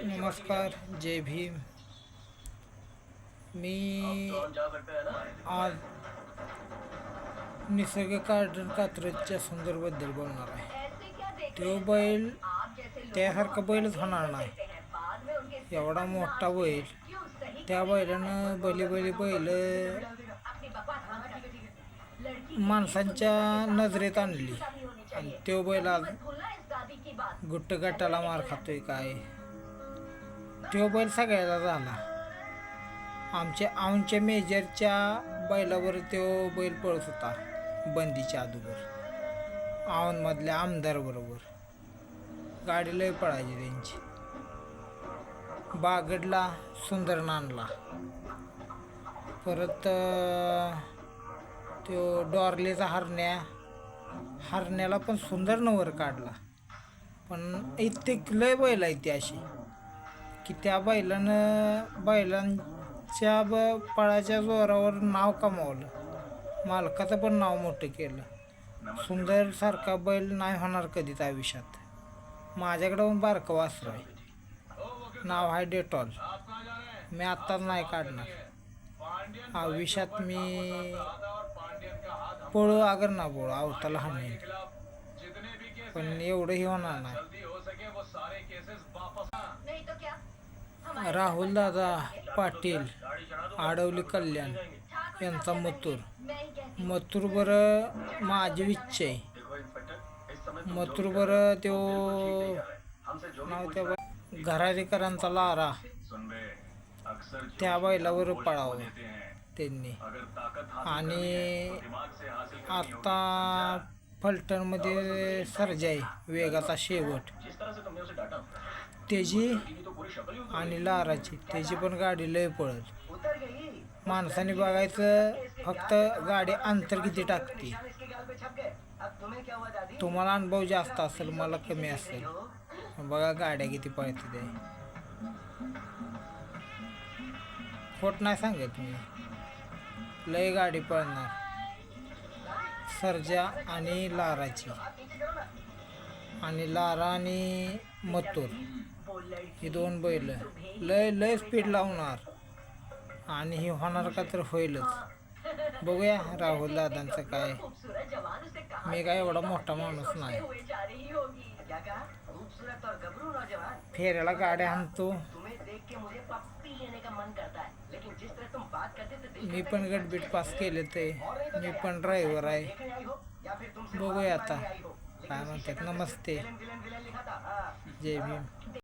नमस्कार, जय भीम. मी आज निसर्ग गार्डन कात्रजच्या सुंदरबद्दल बोलणार आहे. तो बैल त्यासारखा बैलच होणार नाही. एवढा मोठा बैल, त्या बैलानं बैल माणसांच्या नजरेत आणली आणि तो बैल आज गुट्ट गटाला मार खातोय काय. तो बैल सगळ्याला झाला. आमच्या मेजरच्या बैलावर तो बैल पळत होता बंदीच्या अगोदर औंधमधल्या आमदार बरोबर. गाडी लय पळायची त्यांची. बागडला सुंदर नांदला. परत तो डॉर्लेचा हरण्याला पण सुंदर नवर काढला. पण इतके लय बैल आहे ती अशी की त्या बैलांच्या पळाच्या जोरावर नाव कमावलं. मालकाचं पण नाव मोठं केलं. सुंदर सारखा बैल नाही होणार कधीच आयुष्यात. माझ्याकडं पण बारकं वासरू आहे, नाव आहे डेटॉल. मी आत्ताच नाही काढणार. आयुष्यात मी पळू अगर ना पळू अवताला हाणेन, पण एवढंही होणार नाही. राहुल दादा पाटील आडवली कल्याण यांचा मथुर बरं माझी इच्छा आहे. मथुर बरं तो नाव त्या घरारीकरांचा लारा, त्या बैलावर पळावं त्यांनी. आणि आता फलटणमध्ये सर्जाई वेगाचा शेवट त्याची आणि लाराची, त्याची पण गाडी लय पळल. माणसाने बघायचं फक्त गाडी अंतर किती टाकते. तुम्हाला अनुभव जास्त असेल, मला कमी असेल. बघा गाड्या किती पळते ते. खोट नाही सांगत मी, लय गाडी पळणार. सर्जा आणि लाराची, आणि लारा आणि मथुर ही दोन बैल लय स्पीड लावणार. आणि ही होणार का तर होईलच. बघूया राहुल दादांचं काय. मी काय एवढा मोठा माणूस नाही. फेऱ्याला गाड्या आणतो. मी पण गटबीट पास केले ते. मी पण ड्रायव्हर आहे. बघूया आता काय म्हणतात. नमस्ते, जय भीम.